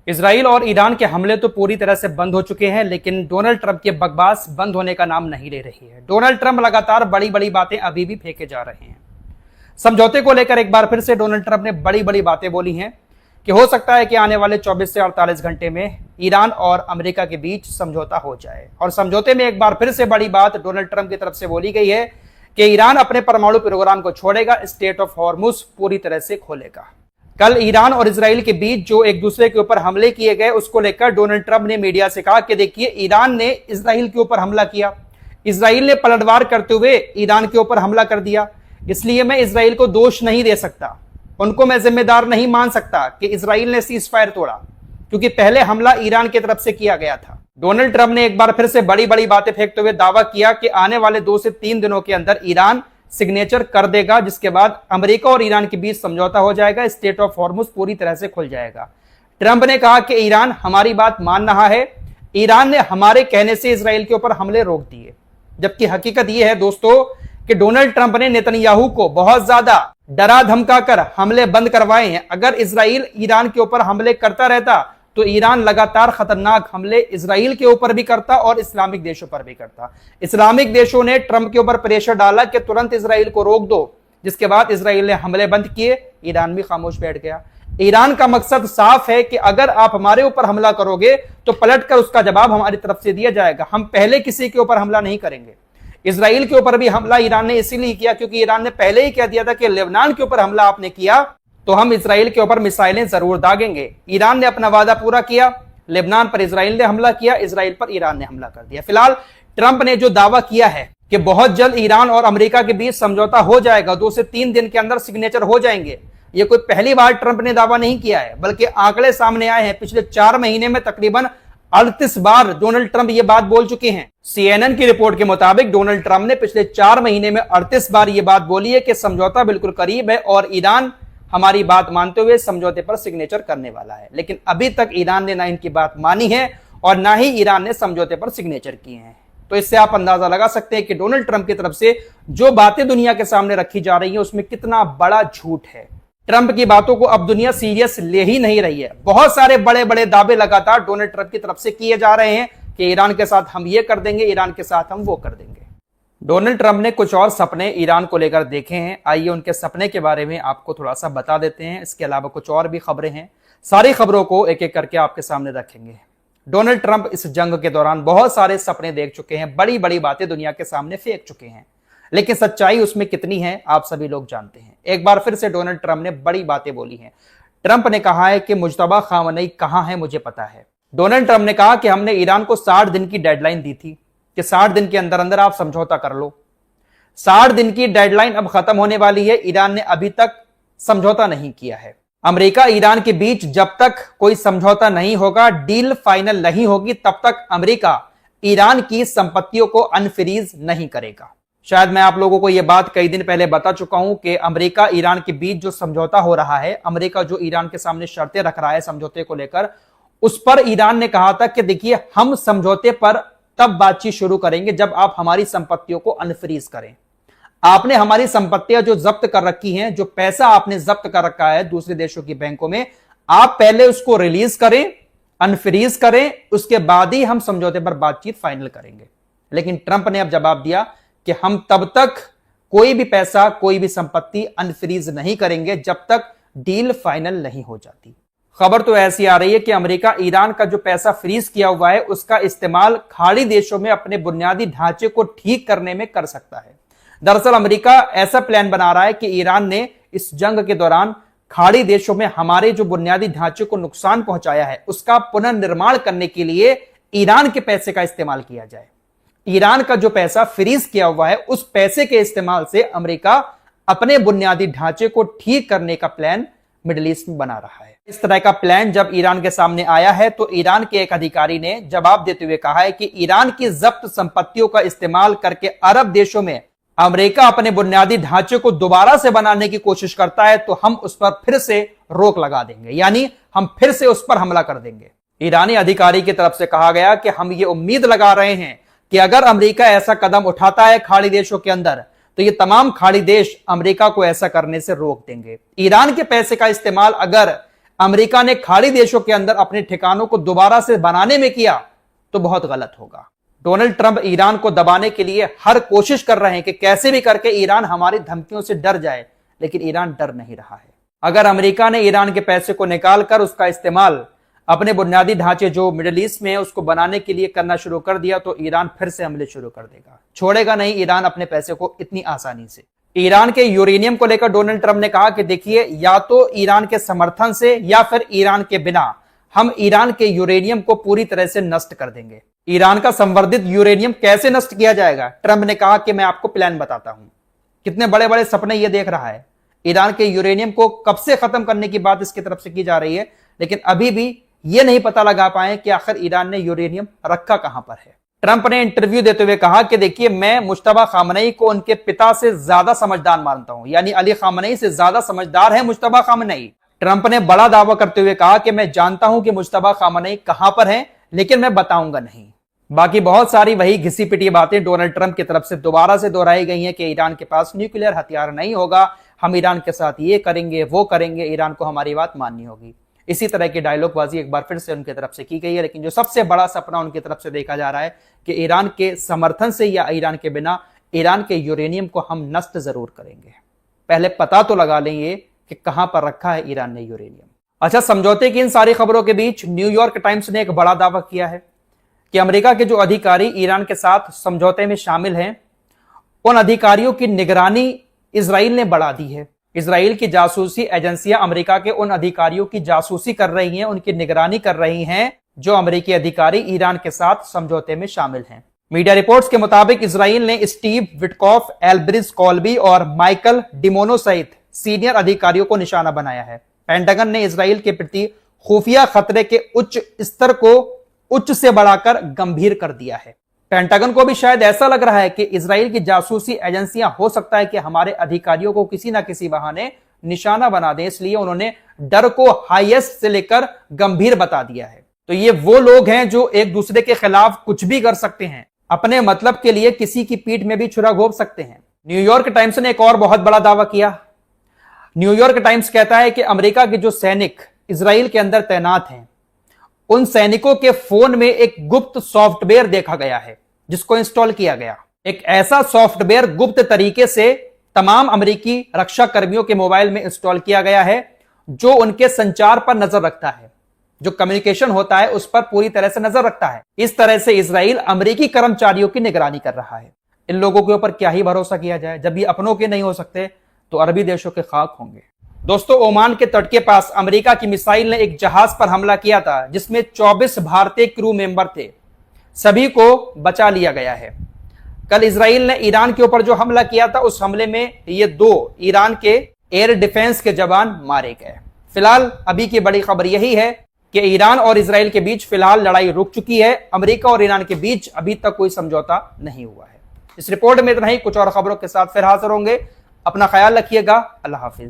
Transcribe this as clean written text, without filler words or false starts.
Israel और Iran के हमले तो पूरी तरह से बंद हो चुके हैं, लेकिन डोनाल्ड ट्रंप की बकवास बंद होने का नाम नहीं ले रही है। डोनाल्ड ट्रंप लगातार बड़ी बड़ी बातें अभी भी फेंके जा रहे हैं। समझौते को लेकर एक बार फिर से डोनाल्ड ट्रंप ने बड़ी बड़ी बातें बोली हैं कि हो सकता है कि आने वाले 24 से 48 घंटे में ईरान और अमेरिका के बीच समझौता हो जाए। और समझौते में एक बार फिर से बड़ी बात डोनाल्ड ट्रंप की तरफ से बोली गई है कि ईरान अपने परमाणु प्रोग्राम को छोड़ेगा, स्ट्रेट ऑफ हॉर्मुज पूरी तरह से खोलेगा। कल ईरान और इजराइल के बीच जो एक दूसरे के ऊपर हमले किए गए, उसको लेकर डोनाल्ड ट्रंप ने मीडिया से कहा कि देखिए, ईरान ने इजराइल के ऊपर हमला किया, इजराइल ने पलटवार करते हुए ईरान के ऊपर हमला कर दिया, इसलिए मैं इजराइल को दोष नहीं दे सकता, उनको मैं जिम्मेदार नहीं मान सकता कि इजराइल ने सीज फायर तोड़ा, क्योंकि पहले हमला ईरान की तरफ से किया गया था। डोनाल्ड ट्रंप ने एक बार फिर से बड़ी बड़ी बातें फेंकते हुए दावा किया कि आने वाले 2 से 3 दिनों के अंदर ईरान सिग्नेचर कर देगा, जिसके बाद अमेरिका और ईरान के बीच समझौता हो जाएगा, स्ट्रेट ऑफ हॉर्मुज पूरी तरह से खुल जाएगा। ट्रंप ने कहा कि ईरान हमारी बात मान रहा है, ईरान ने हमारे कहने से इजराइल के ऊपर हमले रोक दिए। जबकि हकीकत यह है दोस्तों कि डोनाल्ड ट्रंप ने नेतन्याहू को बहुत ज्यादा डरा धमका कर हमले बंद करवाए हैं। अगर इजराइल ईरान के ऊपर हमले करता रहता तो ईरान लगातार खतरनाक हमले इजराइल के ऊपर भी करता और इस्लामिक देशों पर भी करता। इस्लामिक देशों ने ट्रंप के ऊपर प्रेशर डाला कि तुरंत इजराइल को रोक दो, जिसके बाद इजराइल ने हमले बंद किए, ईरान भी खामोश बैठ गया। ईरान का मकसद साफ है कि अगर आप हमारे ऊपर हमला करोगे तो पलटकर उसका जवाब हमारी तरफ से दिया जाएगा, हम पहले किसी के ऊपर हमला नहीं करेंगे। इजराइल के ऊपर भी हमला ईरान ने इसीलिए किया क्योंकि ईरान ने पहले ही कह दिया था कि लेबनान के ऊपर हमला आपने किया तो हम इजराइल के ऊपर मिसाइलें जरूर दागेंगे। ईरान ने अपना वादा पूरा किया, लेबनान पर इजराइल ने हमला किया, इजराइल पर ईरान ने हमला कर दिया। फिलहाल ट्रंप ने जो दावा किया है कि बहुत जल्द ईरान और अमेरिका के बीच समझौता हो जाएगा, 2 से 3 दिन के अंदर सिग्नेचर हो जाएंगे, ये कोई पहली बार ट्रंप ने दावा नहीं किया है, बल्कि आंकड़े सामने आए हैं। पिछले 4 महीने में तकरीबन 38 बार डोनाल्ड ट्रंप ये बात बोल चुके हैं। CNN की रिपोर्ट के मुताबिक डोनाल्ड ट्रंप ने पिछले 4 महीने में 38 बार ये बात बोली है कि समझौता बिल्कुल करीब है और ईरान हमारी बात मानते हुए समझौते पर सिग्नेचर करने वाला है। लेकिन अभी तक ईरान ने ना इनकी बात मानी है और ना ही ईरान ने समझौते पर सिग्नेचर किए हैं। तो इससे आप अंदाजा लगा सकते हैं कि डोनाल्ड ट्रंप की तरफ से जो बातें दुनिया के सामने रखी जा रही हैं उसमें कितना बड़ा झूठ है। ट्रंप की बातों को अब दुनिया सीरियस ले ही नहीं रही है। बहुत सारे बड़े बड़े दावे लगातार डोनाल्ड ट्रंप की तरफ से किए जा रहे हैं कि ईरान के साथ हम ये कर देंगे, ईरान के साथ हम वो कर देंगे। डोनाल्ड ट्रंप ने कुछ और सपने ईरान को लेकर देखे हैं, आइए उनके सपने के बारे में आपको थोड़ा सा बता देते हैं। इसके अलावा कुछ और भी खबरें हैं, सारी खबरों को एक एक करके आपके सामने रखेंगे। डोनाल्ड ट्रंप इस जंग के दौरान बहुत सारे सपने देख चुके हैं, बड़ी बड़ी बातें दुनिया के सामने फेंक चुके हैं, लेकिन सच्चाई उसमें कितनी है आप सभी लोग जानते हैं। एक बार फिर से डोनाल्ड ट्रंप ने बड़ी बातें बोली हैं। ट्रंप ने कहा है कि मुज्तबा खामनेई कहां है मुझे पता है। डोनाल्ड ट्रंप ने कहा कि हमने ईरान को 60 दिन की डेडलाइन दी थी कि 60 दिन के अंदर अंदर आप समझौता कर लो। 60 दिन की डेडलाइन अब खत्म होने वाली है, ईरान ने अभी तक समझौता नहीं किया है। अमेरिका ईरान के बीच जब तक कोई समझौता नहीं होगा, डील फाइनल नहीं होगी, तब तक अमेरिका ईरान की संपत्तियों को अनफ्रीज नहीं करेगा। शायद मैं आप लोगों को यह बात कई दिन पहले बता चुका हूं कि अमेरिका ईरान के बीच जो समझौता हो रहा है, अमेरिका जो ईरान के सामने शर्तें रख रहा है समझौते को लेकर, उस पर ईरान ने कहा था कि देखिए, हम समझौते पर तब बातचीत शुरू करेंगे जब आप हमारी संपत्तियों को अनफ्रीज करें। आपने हमारी संपत्तियां जो जब्त कर रखी हैं, जो पैसा आपने जब्त कर रखा है दूसरे देशों की बैंकों में, आप पहले उसको रिलीज करें, अनफ्रीज करें, उसके बाद ही हम समझौते पर बातचीत फाइनल करेंगे। लेकिन ट्रंप ने अब जवाब दिया कि हम तब तक कोई भी पैसा, कोई भी संपत्ति अनफ्रीज नहीं करेंगे जब तक डील फाइनल नहीं हो जाती। खबर तो ऐसी आ रही है कि अमेरिका ईरान का जो पैसा फ्रीज किया हुआ है उसका इस्तेमाल खाड़ी देशों में अपने बुनियादी ढांचे को ठीक करने में कर सकता है। दरअसल अमेरिका ऐसा प्लान बना रहा है कि ईरान ने इस जंग के दौरान खाड़ी देशों में हमारे जो बुनियादी ढांचे को नुकसान पहुंचाया है उसका पुनर्निर्माण करने के लिए ईरान के पैसे का इस्तेमाल किया जाए। ईरान का जो पैसा फ्रीज किया हुआ है उस पैसे के इस्तेमाल से अमेरिका अपने बुनियादी ढांचे को ठीक करने का प्लान मिडिल ईस्ट में बना रहा है। इस तरह का प्लान जब ईरान के सामने आया है तो ईरान के एक अधिकारी ने जवाब देते हुए कहा है कि ईरान की जब्त संपत्तियों का इस्तेमाल करके अरब देशों में अमेरिका अपने बुनियादी ढांचे को दोबारा से बनाने की कोशिश करता है तो हम उस पर फिर से रोक लगा देंगे, यानी हम फिर से उस पर हमला कर देंगे। ईरानी अधिकारी की तरफ से कहा गया कि हम ये उम्मीद लगा रहे हैं कि अगर अमेरिका ऐसा कदम उठाता है खाड़ी देशों के अंदर तो ये तमाम खाड़ी देश अमेरिका को ऐसा करने से रोक देंगे। ईरान के पैसे का इस्तेमाल अगर अमेरिका ने खाड़ी देशों के अंदर अपने ठिकानों को दोबारा से बनाने में किया तो बहुत गलत होगा। डोनाल्ड ट्रंप ईरान को दबाने के लिए हर कोशिश कर रहे हैं कि कैसे भी करके ईरान हमारी धमकियों से डर जाए, लेकिन ईरान डर नहीं रहा है। अगर अमेरिका ने ईरान के पैसे को निकालकर उसका इस्तेमाल अपने बुनियादी ढांचे जो मिडिल ईस्ट में है उसको बनाने के लिए करना शुरू कर दिया तो ईरान फिर से हमले शुरू कर देगा। छोड़ेगा नहीं ईरान अपने पैसे को इतनी आसानी से। ईरान के यूरेनियम को लेकर डोनाल्ड ट्रंप ने कहा कि देखिए, या तो ईरान के समर्थन से या फिर ईरान के बिना हम ईरान के यूरेनियम को पूरी तरह से नष्ट कर देंगे। ईरान का संवर्धित यूरेनियम कैसे नष्ट किया जाएगा? ट्रंप ने कहा कि मैं आपको प्लान बताता हूं। कितने बड़े बड़े सपने ये देख रहा है। ईरान के यूरेनियम को कब से खत्म करने की बात इसकी तरफ से की जा रही है, लेकिन अभी भी ये नहीं पता लगा पाए कि आखिर ईरान ने यूरेनियम रखा कहां पर है। ट्रंप ने इंटरव्यू देते हुए कहा कि देखिए, मैं मुश्तबा खामनेई को उनके पिता से ज्यादा समझदार मानता हूं, यानी अली खामनेई से ज्यादा समझदार है मुश्तबा खामनेई। ट्रंप ने बड़ा दावा करते हुए कहा कि मैं जानता हूं कि मुश्तबा खामनेई कहां पर है, लेकिन मैं बताऊंगा नहीं। बाकी बहुत सारी वही घिसी पिटी बातें डोनाल्ड ट्रंप की तरफ से दोबारा से दोहराई गई हैं कि ईरान के पास न्यूक्लियर हथियार नहीं होगा, हम ईरान के साथ ये करेंगे वो करेंगे, ईरान को हमारी बात माननी होगी। इसी तरह की डायलॉगबाजी एक बार फिर से उनकी तरफ से की गई है, लेकिन जो सबसे बड़ा सपना उनकी तरफ से देखा जा रहा है कि ईरान के समर्थन से या ईरान के बिना ईरान के यूरेनियम को हम नष्ट जरूर करेंगे। पहले पता तो लगा लेंगे कि कहां पर रखा है ईरान ने यूरेनियम। अच्छा, समझौते की इन सारी खबरों के बीच न्यूयॉर्क टाइम्स ने एक बड़ा दावा किया है कि अमेरिका के जो अधिकारी ईरान के साथ समझौते में शामिल हैं, उन अधिकारियों की निगरानी इजराइल ने बढ़ा दी है। इजराइल की जासूसी एजेंसियां अमेरिका के उन अधिकारियों की जासूसी कर रही हैं, उनकी निगरानी कर रही हैं जो अमेरिकी अधिकारी ईरान के साथ समझौते में शामिल हैं। मीडिया रिपोर्ट्स के मुताबिक इजराइल ने स्टीव विटकॉफ, एल्ब्रिज कॉल्बी और माइकल डिमोनो सहित सीनियर अधिकारियों को निशाना बनाया है। पेंटागन ने इजराइल के प्रति खुफिया खतरे के उच्च स्तर को उच्च से बढ़ाकर गंभीर कर दिया है। पेंटागन को भी शायद ऐसा लग रहा है कि इजराइल की जासूसी एजेंसियां हो सकता है कि हमारे अधिकारियों को किसी ना किसी बहाने निशाना बना दें, इसलिए उन्होंने डर को हाईएस्ट से लेकर गंभीर बता दिया है। तो ये वो लोग हैं जो एक दूसरे के खिलाफ कुछ भी कर सकते हैं, अपने मतलब के लिए किसी की पीठ में भी छुरा घोंप सकते हैं। न्यूयॉर्क टाइम्स ने एक और बहुत बड़ा दावा किया। न्यूयॉर्क टाइम्स कहता है कि अमेरिका के जो सैनिक इजराइल के अंदर तैनात हैं, उन सैनिकों के फोन में एक गुप्त सॉफ्टवेयर देखा गया है जिसको इंस्टॉल किया गया। एक ऐसा सॉफ्टवेयर गुप्त तरीके से तमाम अमेरिकी रक्षा कर्मियों के मोबाइल में इंस्टॉल किया गया है जो उनके संचार पर नजर रखता है, जो कम्युनिकेशन होता है उस पर पूरी तरह से नजर रखता है। इस तरह से इजराइल अमेरिकी कर्मचारियों की निगरानी कर रहा है। इन लोगों के ऊपर क्या ही भरोसा किया जाए, जब ये अपनों के नहीं हो सकते तो अरबी देशों के खाक होंगे। दोस्तों, ओमान के तट के पास अमेरिका की मिसाइल ने एक जहाज पर हमला किया था जिसमें 24 भारतीय क्रू मेंबर थे। सभी को बचा लिया गया है। कल इजराइल ने ईरान के ऊपर जो हमला किया था, उस हमले में ये 2 ईरान के एयर डिफेंस के जवान मारे गए। फिलहाल अभी की बड़ी खबर यही है कि ईरान और इजराइल के बीच फिलहाल लड़ाई रुक चुकी है। अमेरिका और ईरान के बीच अभी तक कोई समझौता नहीं हुआ है। इस रिपोर्ट में इतना ही। कुछ और खबरों के साथ फिर हाजिर होंगे। अपना ख्याल रखिएगा। अल्लाह हाफिज।